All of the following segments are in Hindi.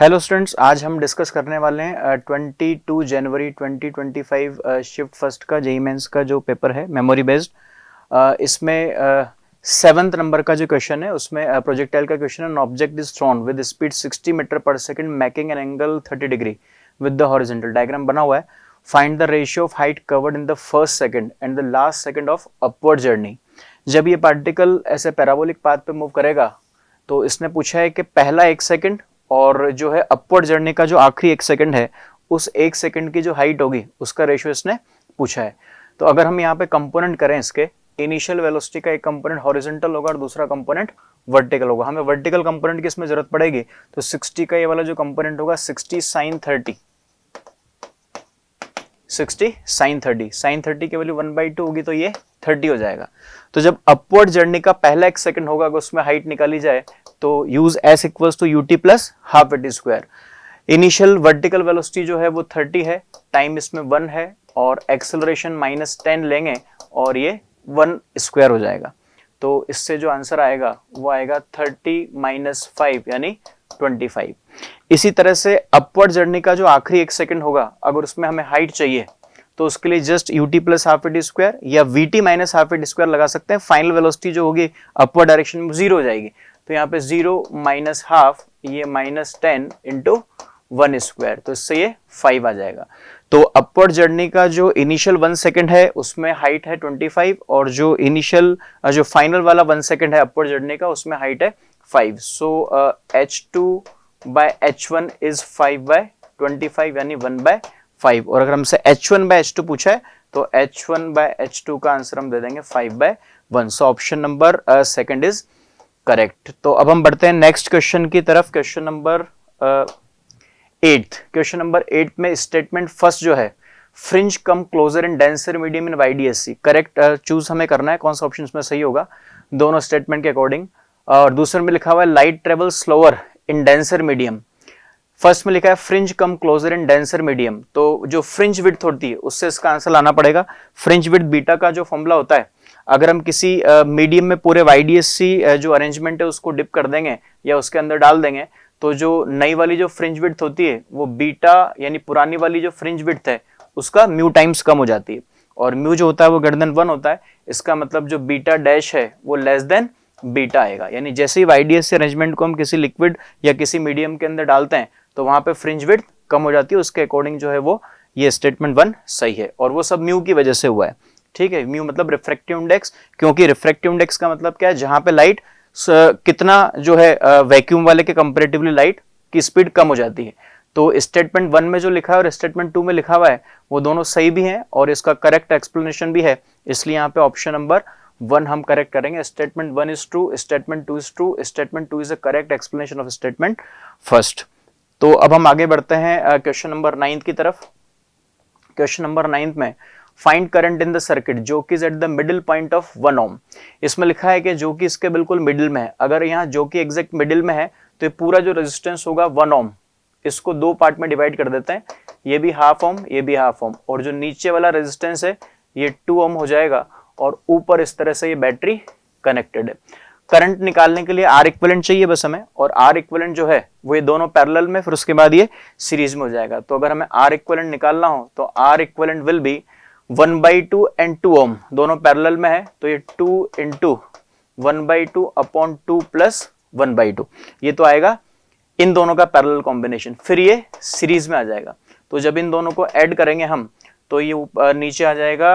हेलो स्टूडेंट्स, आज हम डिस्कस करने वाले हैं 22 जनवरी 2025 शिफ्ट फर्स्ट का जेईई मेंस का जो पेपर है मेमोरी बेस्ड। इसमें 7th नंबर का जो क्वेश्चन है उसमें प्रोजेक्टाइल का क्वेश्चन है। An object is thrown with speed 60 metre per second making an angle 30 degree with the horizontal. Diagram बना हुआ है। Find the ratio of height covered in the first second and the last second of upward journey. जब ये पार्टिकल ऐसे पैराबोलिक पाथ पे मूव करेगा तो इसने पूछा है कि पहला 1 सेकंड और जो है अपवर्ड जर्नी का जो आखिरी 1 सेकंड है उस 1 सेकंड की जो हाइट होगी उसका रेशियो इसने पूछा है। तो अगर हम यहाँ पे कंपोनेंट करें, इसके इनिशियल वेलोसिटी का एक कंपोनेंट हॉरिजॉन्टल होगा और दूसरा कंपोनेंट वर्टिकल होगा। हमें वर्टिकल कंपोनेंट की इसमें जरूरत पड़ेगी, तो 60 का ये वाला जो कंपोनेंट होगा 60 sin 30, 60 sin 30, sin 30 की वैल्यू 1/2 होगी तो ये 30 हो जाएगा। तो जब अपवर्ड जर्नी का पहला 1 सेकंड होगा अगर उसमें हाइट निकाली जाए तो use s equals to ut plus half at square. Initial vertical velocity जो है वो 30 है, टाइम इसमें 1 है और एक्सेलरेशन -10 लेंगे और ये 1 स्क्वायर हो जाएगा। तो इससे जो आंसर आएगा वो आएगा 30 - 5 यानी 25। इसी तरह से अपवर्ड जर्नी का जो आखिरी 1 सेकंड होगा अगर उसमें हमें हाइट चाहिए तो उसके लिए just ut plus half at square या vt minus half at square लगा सकते हैं। फाइनल वेलोसिटी जो होगी अपवर्ड डायरेक्शन में 0 हो जाएगी, तो यहाँ पे 0 - हाफ ये -10 इंटू 1 स्क्वायर, तो इससे ये 5 आ जाएगा। तो अपवर्ड जर्नी का जो इनिशियल 1 सेकंड है उसमें हाइट है 25 और जो इनिशियल जो फाइनल वाला 1 सेकंड है अपवर्ड जर्नी का उसमें हाइट है 5। सो h2/h1 इज 5/25 यानी 1/5। और अगर हमसे h1/h2 पूछा है तो h1/h2 का आंसर हम दे देंगे 5/1। सो option number second is correct. तो अब हम बढ़ते हैं नेक्स्ट क्वेश्चन की तरफ। Question number 8। क्वेश्चन नंबर 8 में स्टेटमेंट फर्स्ट जो है fringe come closer in denser medium in YDSC, correct choose हमें करना है कौन सा ऑप्शन इसमें सही होगा दोनों स्टेटमेंट के अकॉर्डिंग। और दूसरे में लिखा हुआ है light travel slower in denser medium. First में लिखा है fringe come closer in denser medium, तो जो फ्रिंज विड्थ होती है उससे इसका आंसर लाना पड़ेगा। फ्रिंज विड्थ बीटा का जो फॉर्मूला होता है, अगर हम किसी मीडियम में पूरे वाईडीएससी जो अरेंजमेंट है उसको डिप कर देंगे या उसके अंदर डाल देंगे तो जो नई वाली जो फ्रिंज विड्थ होती है वो बीटा यानी पुरानी वाली जो फ्रिंज विड्थ है उसका म्यू टाइम्स कम हो जाती है और म्यू जो होता है वो ग्रेटर देन 1 होता है। इसका मतलब जो बीटा डैश है वो लेस देन बीटा आएगा। यानी जैसे ही वाईडीएससी अरेंजमेंट को हम किसी लिक्विड या किसी मीडियम के अंदर डालते हैं तो वहां पे फ्रिंज विड्थ कम हो जाती है, उसके अकॉर्डिंग जो है वो ये स्टेटमेंट 1 सही है और वो सब म्यू की वजह से हुआ है। ठीक है, म्यू मतलब रिफ्रैक्टिव इंडेक्स, क्योंकि रिफ्रैक्टिव इंडेक्स का मतलब क्या है, जहां पे लाइट कितना जो है वैक्यूम वाले के कंपैरेटिवली लाइट की स्पीड कम हो जाती है। तो स्टेटमेंट 1 में जो लिखा है और स्टेटमेंट 2 में लिखा हुआ है वो दोनों सही भी हैं और इसका करेक्ट एक्सप्लेनेशन भी है, इसलिए यहाँ पे ऑप्शन नंबर 1 हम करेक्ट करेंगे। Statement 1 is true, statement 2 is true, statement 2 is a correct explanation of statement first. तो अब हम आगे बढ़ते हैं क्वेश्चन नंबर 9 की तरफ। क्वेश्चन नंबर 9 में find current in the circuit जो कि is at the middle point of 1 ओम। इसमें लिखा है कि जो कि इसके बिल्कुल मिडिल में है। अगर यहाँ जो कि एग्जैक्ट मिडिल में है तो ये पूरा जो रेजिस्टेंस होगा 1 ओम, इसको 2 पार्ट में डिवाइड कर देते हैं, ये भी हाफ ओम ये भी हाफ ओम, और जो नीचे वाला रेजिस्टेंस है ये 2 ओम हो जाएगा और ऊपर इस तरह से ये बैटरी कनेक्टेड है। करंट निकालने के लिए आर इक्विवेलेंट चाहिए बस हमें, और आर इक्विवेलेंट जो है वो ये दोनों पैरेलल में, फिर उसके बाद ये सीरीज में हो जाएगा। तो अगर हमें आर इक्विवेलेंट निकालना हो तो R equivalent will be 1/2 and 2 ohm, दोनों पैरेलल में है तो ये 2 इंटू 1/2 अपॉन 2 प्लस 1/2, ये तो आएगा इन दोनों का पैरेलल कॉम्बिनेशन, फिर ये सीरीज में आ जाएगा। तो जब इन दोनों को ऐड करेंगे हम तो ये नीचे आ जाएगा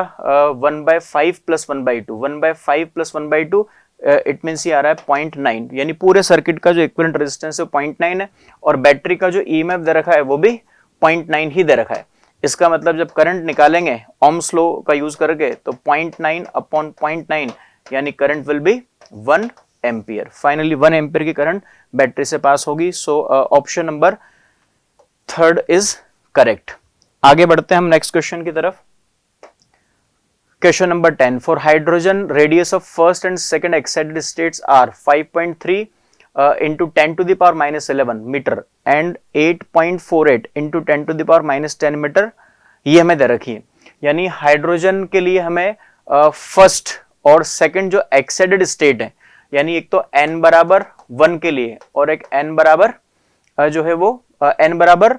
1/5 प्लस 1/2, 1/5 प्लस 1/2 इट मीन्स ये आ रहा है 0.9, यानी पूरे सर्किट का जो इक्विवेलेंट रेजिस्टेंस है 0.9 है और बैटरी का जो ईएमएफ दे रखा है वो भी 0.9 ही दे रखा है। इसका मतलब जब करंट निकालेंगे ओम्स लॉ का यूज करके तो 0.9 अपॉन 0.9 यानी current will be 1 ampere. Finally 1 ampere की करंट बैटरी से पास होगी। So option number 3 is correct. आगे बढ़ते हैं हम नेक्स्ट क्वेश्चन की तरफ। Question number 10 for hydrogen radius of first and second excited states are 5.3 into 10 to the power minus 11 metre and 8.48 into 10 to the power minus 10 metre, ये हमें दे रखी है। यानी हाइड्रोजन के लिए हमें फर्स्ट और सेकंड जो एक्साइटेड स्टेट है, यानी एक तो n बराबर 1 के लिए और एक n बराबर जो है वो n बराबर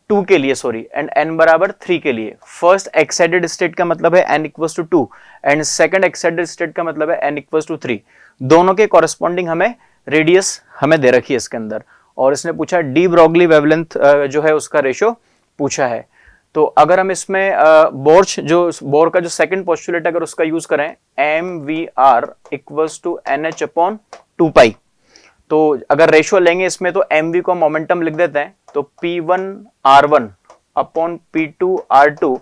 2 के लिए सॉरी एंड n बराबर 3 के लिए फर्स्ट एक्साइटेड स्टेट का मतलब है n equals to 2 and second excited state का मतलब है n इक्वल्स टू 3। दोनों के कॉरेस्पॉन्डिंग हमें रेडियस हमें दे रखी है इसके अंदर, और इसने पूछा डी ब्रॉगली वेवलेंथ जो है उसका रेशियो पूछा है। तो अगर हम इसमें बोर का जो सेकंड पोस्टुलेट अगर उसका यूज करें mvr equals to nh upon 2 pi, तो अगर रेशियो लेंगे इसमें तो mv को मोमेंटम लिख देते हैं, तो p1 r1 upon p2 r2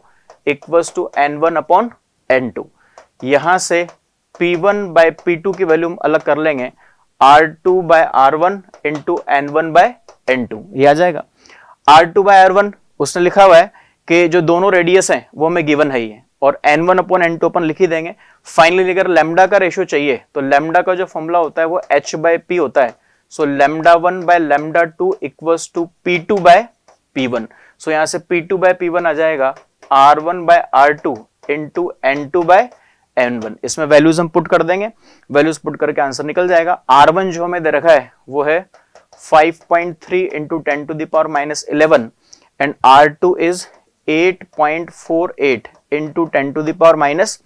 equals to n1 upon n2। यहां से p1 बाय p2 की वैल्यू अलग कर लेंगे, r2 bye r1 into n1 bye n2 ये आ जाएगा। r2 बाय r1 उसने लिखा हुआ है कि जो दोनों रेडियस हैं वो हमें गिवन है ही है, और n1 अपॉन n2 अपन लिख ही देंगे। फाइनली अगर लैम्डा का रेशियो चाहिए तो लैम्डा का जो फॉर्मूला होता है वो h बाय p होता है। So lambda 1 by lambda 2 equals to p2 by p1। So यहां से p2 बाय p1 आ जाएगा r1 bye r2 into n2 bye n1। इसमें वैल्यूज हम पुट कर देंगे, वैल्यूज पुट करके आंसर निकल जाएगा। r1 जो हमें दे रखा है वो है 5.3 into 10 to the power minus 11 and r2 is 8.48 into 10 to the power minus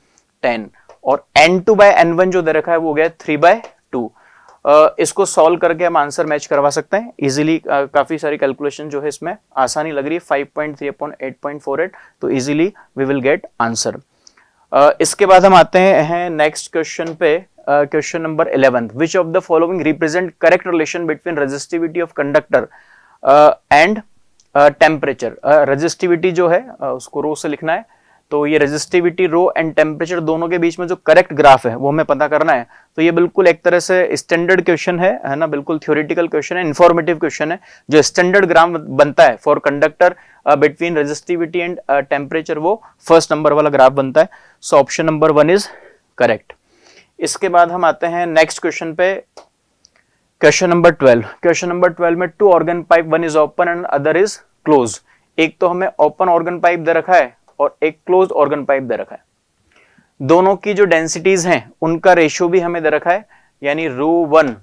10, और n2 बाय n1 जो दे रखा है वो गया 3/2। इसको सॉल्व करके हम आंसर मैच करवा सकते हैं इजीली। काफी सारी कैलकुलेशन जो है इसमें आसानी लग रही है। 5.3 अपॉन 8.48, तो easily we will get answer. इसके बाद हम आते हैं नेक्स्ट क्वेश्चन पे, question number 11। Which of the following represent correct relation between resistivity of conductor and temperature. Resistivity जो है उसको रो से लिखना है, तो ये रेजिस्टिविटी रो एंड टेम्परेचर दोनों के बीच में जो करेक्ट ग्राफ है वो हमें पता करना है। तो ये बिल्कुल एक तरह से स्टैंडर्ड क्वेश्चन है ना, बिल्कुल थ्योरेटिकल क्वेश्चन है, इंफॉर्मेटिव क्वेश्चन है। जो स्टैंडर्ड ग्राफ बनता है for conductor between resistivity and temperature वो फर्स्ट नंबर वाला ग्राफ बनता है। सो ऑप्शन नंबर 1 इज करेक्ट। इसके बाद हम आते हैं नेक्स्ट क्वेश्चन पे, क्वेश्चन नंबर 12। क्वेश्चन नंबर 12 में 2 organ pipe, one is open and other is close. एक तो हमें ओपन ऑर्गन पाइप दे रखा है और एक क्लोज ऑर्गन पाइप दे रखा है। दोनों की जो डेंसिटीज हैं उनका रेशियो भी हमें दे रखा है, यानी ρ1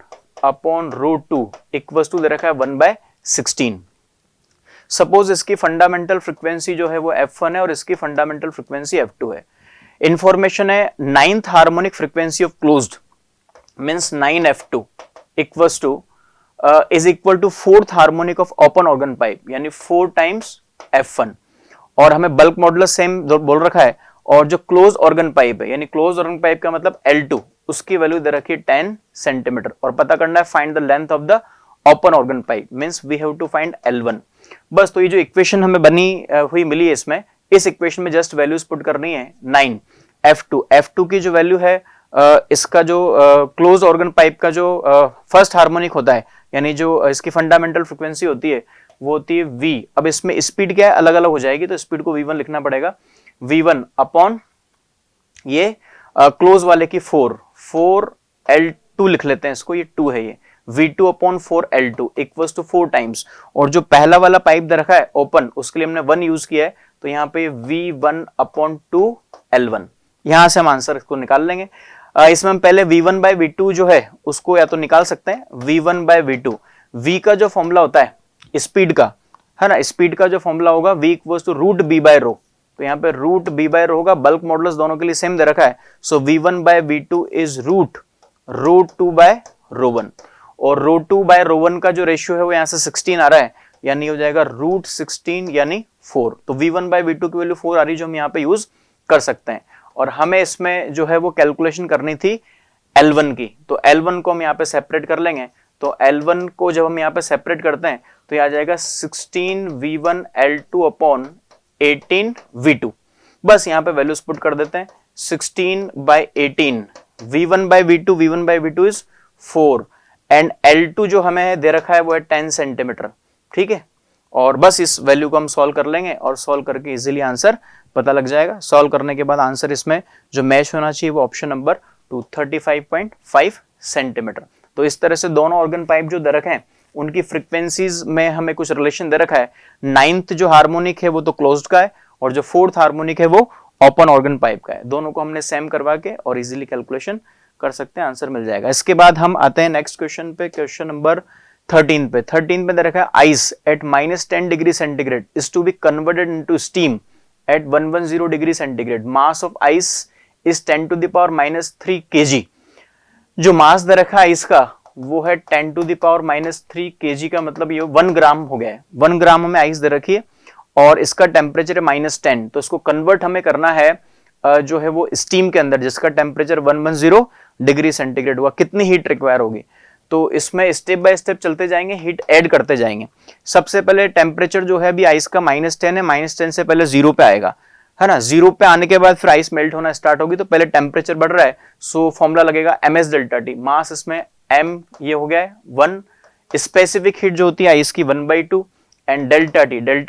अपॉन ρ2 इक्वल्स टू दे रखा है 1/16। सपोज इसकी फंडामेंटल फ्रीक्वेंसी जो है वो f1 है और इसकी फंडामेंटल फ्रीक्वेंसी f2 है। इंफॉर्मेशन है 9th harmonic frequency of closed means 9f2 equals to is equal to 4th harmonic of open organ pipe, यानी 4 टाइम्स f1। और हमें बल्क मॉडुलस सेम बोल रखा है, और जो क्लोज ऑर्गन पाइप है यानी क्लोज ऑर्गन पाइप का मतलब L2, उसकी वैल्यू दे रखी है 10 सेंटीमीटर, और पता करना है find the length of the open organ pipe means we have to find L1। बस तो ये जो इक्वेशन हमें बनी हुई मिली है इसमें, इस इक्वेशन में जस्ट वैल्यूज पुट करनी है। 9 f2 की जो वैल्यू है इसका जो क्लोज ऑर्गन पाइप का जो फर्स्ट हार्मोनिक होता है, यानी जो इसकी फंडामेंटल फ्रीक्वेंसी होती है वो होती है v। अब इसमें स्पीड क्या है अलग अलग हो जाएगी, तो स्पीड को v1 लिखना पड़ेगा। v1 अपॉन ये क्लोज वाले की 4 L2 लिख लेते हैं इसको, ये 2 है ये v2 upon 4 L2 equals to 4 times. और जो पहला वाला पाइप दे रखा है ओपन, उसके लिए हमने 1 यूज किया है, तो यहाँ पे v1 अपॉन 2 L1। यहां से हम आंसर इसको निकाल लेंगे। इसमें हम पहले v1 बाय v2 जो है उसको या तो निकाल सकते हैं, v1 बाय v2। v का जो फॉर्मूला होता है स्पीड का, है ना, स्पीड का जो फॉर्मूला होगा v equals to root B by rho, तो यहाँ पे रूट बी बाय रो होगा। बल्क मॉडुलस दोनों के लिए सेम दे रखा है, so v1 by v2 is root 2 by ρ1, और ρ2 बाय ρ1 का जो रेशियो है वो यहाँ से 16 आ रहा है, यानी हो जाएगा रूट 16 यानी 4। तो v1 बाय v2 की वैल्यू 4 आ रही है जो हम यहाँ पे यूज कर सकते हैं। और हमें इसमें जो है वो कैलकुलेशन करनी थी L1 की, तो L1 को हम यहाँ पे सेपरेट कर लेंगे। तो L1 को जब हम यहाँ पे सेपरेट करते हैं तो ये आ जाएगा 16v1 L2 अपॉन 18v2। बस यहाँ पे वैल्यूज पुट कर देते हैं, 16/18 v1 by v2 is 4 and L2 जो हमें दे रखा है वो है 10 सेंटीमीटर, ठीक है। और बस इस वैल्यू को हम सॉल्व कर लेंगे और सॉल्व करके इजीली आंसर पता लग जाएगा। सॉल्व करने के बाद आंसर इसमें जो मैच होना चाहिए वो ऑप्शन नंबर 2 35.5 सेंटीमीटर। तो इस तरह से दोनों ऑर्गन पाइप जो दे रखे हैं उनकी फ्रीक्वेंसीज में हमें कुछ रिलेशन दे रखा है। 9th जो हार्मोनिक है वो तो क्लोज्ड का है, और जो 4th हार्मोनिक है वो ओपन ऑर्गन पाइप का है। दोनों को हमने सेम करवा के और इजीली कैलकुलेशन कर सकते हैं, आंसर मिल जाएगा। इसके बाद हम आते हैं नेक्स्ट क्वेश्चन पे, क्वेश्चन नंबर 13 पे दे रखा है ice at -10 degree centigrade is to be converted into steam at 110 degree centigrade, mass of ice is 10 to the power -3 kg। जो मास दे रखा है आइस का वो है 10 टू द पावर -3 kg का मतलब ये 1 ग्राम हो गया है। 1 ग्राम हमें आइस दे रखी है और इसका टेम्परेचर है -10, तो इसको कन्वर्ट हमें करना है जो है वो स्टीम के अंदर जिसका टेम्परेचर 110 डिग्री सेंटीग्रेड हुआ। कितनी हीट रिक्वायर होगी, तो इसमें स्टेप बाय स्टेप चलते जाएंगे, हीट ऐड करते जाएंगे। सबसे पहले टेम्परेचर जो है अभी आइस का -10 है, -10 से पहले 0 पे आएगा, है ना। 0 पे आने के बाद फिर आइस मेल्ट होना स्टार्ट होगी, तो पहले टेम्परेचर बढ़ रहा है, सो फॉर्मूला लगेगा ms डेल्टा टी। मास इसमें m ये हो गया है 1, स्पेसिफिक हीट जो होती है आइस की 1/2 एंड डेल्टा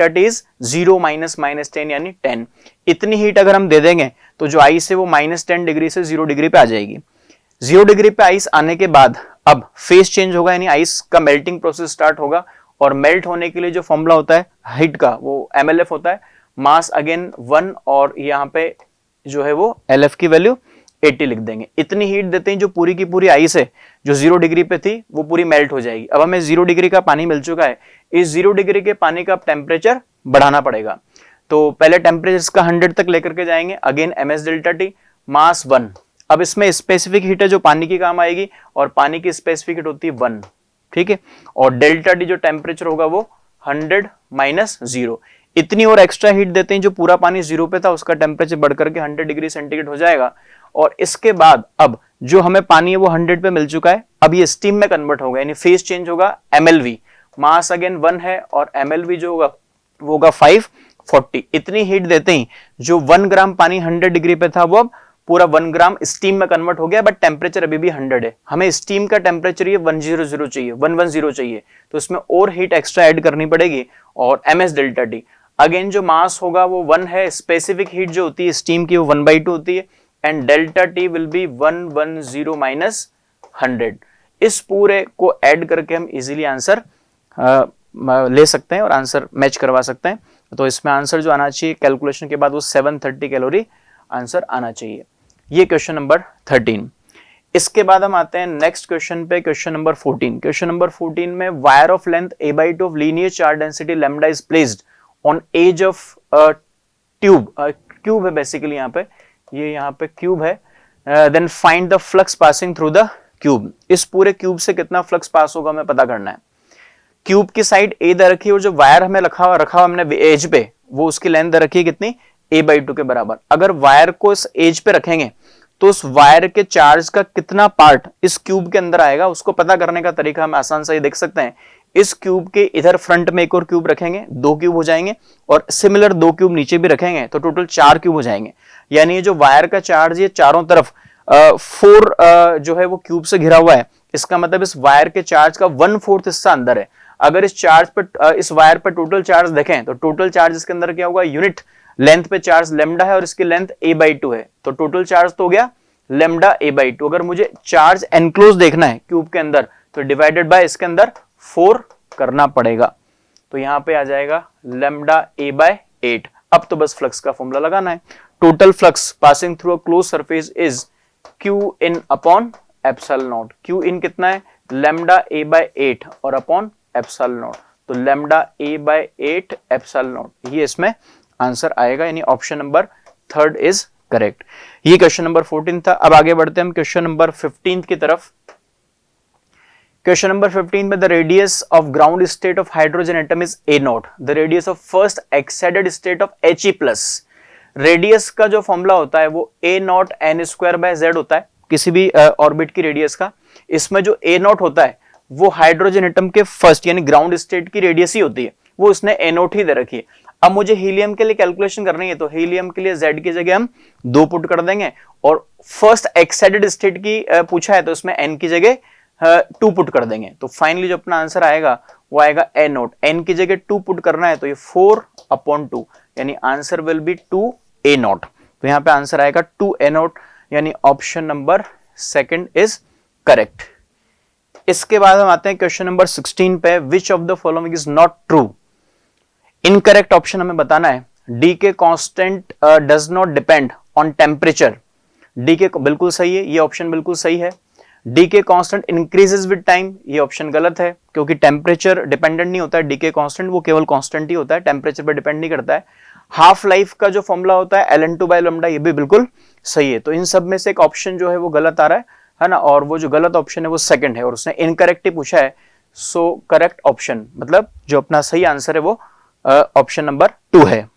टी इज 0 -10 यानी 10। इतनी हीट अगर हम दे देंगे तो जो आइस है वो -10 डिग्री से 0 डिग्री पे आ जाएगी। 0 डिग्री पे आइस आने के बाद अब फेस चेंज होगा, यानी आइस का मेल्टिंग प्रोसेस स्टार्ट होगा और मेल्ट होने के लिए जो फॉर्मूला होता है हीट का वो mlf होता है, मास अगेन 1 और यहाँ पे जो है वो LF की वैल्यू 80 लिख देंगे। इतनी हीट देते हैं जो पूरी की पूरी आइस है जो 0 डिग्री पे थी वो पूरी मेल्ट हो जाएगी। अब हमें 0 डिग्री का पानी मिल चुका है, इस 0 डिग्री के पानी का टेम्परेचर बढ़ाना पड़ेगा। तो पहले टेम्परेचर इसका 100 तक लेकर के जाएंगे, अगेन ms डेल्टा टी, मास 1। अब इसमें स्पेसिफिक हीट है जो पानी की काम आएगी और पानी की स्पेसिफिक हीट होती है 1, ठीक है। और डेल्टा टी जो टेम्परेचर होगा वो 100 - 0। इतनी और एक्स्ट्रा हीट देते हैं जो पूरा पानी 0 पे था उसका टेम्परेचर बढ़कर के 100 डिग्री सेंटीग्रेड हो जाएगा। और इसके बाद अब जो हमें पानी है वो 100 पे मिल चुका है, अब ये स्टीम में कन्वर्ट होगा, यानी फेस चेंज होगा mlv, मास अगेन 1 है और mlv जो होगा वो होगा 540। इतनी हीट देते ही जो 1 ग्राम पानी 100 डिग्री पे था वो अब पूरा 1 ग्राम स्टीम में कन्वर्ट हो गया, बट टेम्परेचर अभी भी 100 है। हमें स्टीम का टेम्परेचर ये 100 चाहिए, 110 चाहिए, तो इसमें और हीट एक्स्ट्रा ऐड करनी पड़ेगी और ms डेल्टा टी। अगेन जो मास होगा वो 1 है, स्पेसिफिक हीट जो होती है स्टीम की वो 1/2 होती है and delta T will be 110 - 100। इस पूरे को ऐड करके हम इजीली आंसर ले सकते हैं और आंसर मैच करवा सकते हैं। तो इसमें आंसर जो आना चाहिए कैलकुलेशन के बाद वो 730 कैलोरी आंसर आना चाहिए। ये क्वेश्चन नंबर 13। इसके बाद हम आते हैं नेक्स्ट क्वेश्चन पे, क्वेश्चन नंबर 14। क्वेश्चन नंबर 14 में wire of length a/2 of linear charge density lambda is placed on edge of tube, cube है बेसिकली, यहाँ पे क्यूब है, then find the flux passing through the cube. इस पूरे क्यूब से कितना फ्लक्स पास होगा हमें पता करना है। क्यूब की साइड ए दे रखी है और जो वायर हमें रखा हमने एज पे वो उसकी लेंथ दे रखी है कितनी, a/2 के बराबर। अगर वायर को इस एज पे रखेंगे तो उस वायर के चार्ज का कितना पार्ट इस क्यूब के अंदर आएगा, उसको पता करने का तरीका हम आसान से देख सकते हैं। इस क्यूब के इधर फ्रंट में एक और क्यूब रखेंगे, 2 क्यूब हो जाएंगे, और सिमिलर 2 क्यूब नीचे भी रखेंगे तो टोटल 4 क्यूब हो जाएंगे। यानी जो वायर का चार्ज ये चारों तरफ 4 जो है वो क्यूब से घिरा हुआ है, इसका मतलब इस वायर के चार्ज का 1/4 हिस्सा अंदर है। अगर इस चार्ज पर इस वायर पर टोटल चार्ज देखें तो टोटल चार्ज इसके अंदर क्या होगा, यूनिट लेंथ पे चार्ज लेमडा है और इसकी लेंथ a/2 है, तो टोटल चार्ज तो हो गया लेमडा a/2। अगर मुझे चार्ज एनक्लोज देखना है क्यूब के अंदर तो डिवाइडेड बाय इसके अंदर 4 करना पड़ेगा, तो यहां पे आ जाएगा लेमडा a/8। अब तो बस फ्लक्स का फॉर्मूला लगाना है। Total flux passing through a close surface is q in upon epsilon not. q in कितना है, लेमडा a/8 और अपॉन एप्सिलॉन नॉट, तो लेमडा a/8 एप्सिलॉन नॉट, ये इसमें आंसर आएगा, यानी ऑप्शन नंबर 3 इज करेक्ट। ये क्वेश्चन नंबर 14 था। अब आगे बढ़ते हैं हम क्वेश्चन नंबर 15 की तरफ। क्वेश्चन नंबर 15 में the radius of ground state of hydrogen atom is a0, the radius of first excited state of He+। Radius का जो फॉर्मूला होता है वो a0 n²/z होता है, किसी भी ऑर्बिट की रेडियस का। इसमें जो a0 होता है वो हाइड्रोजन एटम के फर्स्ट यानी ग्राउंड स्टेट की रेडियस ही होती है, वो इसने a0 ही दे रखी है। अब मुझे हीलियम के लिए कैलकुलेशन करनी है, तो हीलियम के लिए z की जगह हम 2 पुट कर देंगे, और फर्स्ट एक्साइटेड स्टेट की पूछा है तो इसमें n की जगह 2 पुट कर देंगे। तो फाइनली जो अपना आंसर आएगा वो आएगा a0, n की जगह 2 पुट करना है तो ये 4/2, यानी आंसर विल बी 2a0। तो यहाँ पे आंसर आएगा 2a0, यानी ऑप्शन नंबर 2 इज करेक्ट। इसके बाद हम आते हैं क्वेश्चन नंबर 16 पे, विच of the following is not true. Incorrect option हमें बताना है। डी के constant does not depend on temperature, D के बिल्कुल सही है, ये ऑप्शन बिल्कुल सही है। Decay constant increases with time, ये ऑप्शन गलत है क्योंकि टेम्परेचर डिपेंडेंट नहीं होता है डीके कांस्टेंट, वो केवल कांस्टेंट ही होता है, टेम्परेचर पर डिपेंड नहीं करता है। हाफ लाइफ का जो फॉर्मूला होता है ln2 बाय लैम्डा, ये भी बिल्कुल सही है। तो इन सब में से एक ऑप्शन जो है वो गलत आ रहा है ना, और वो जो गलत ऑप्शन है वो सेकंड है और उसने इनकरेक्ट ही पूछा है। सो करेक्ट ऑप्शन मतलब जो अपना सही आंसर है वो ऑप्शन नंबर 2 है।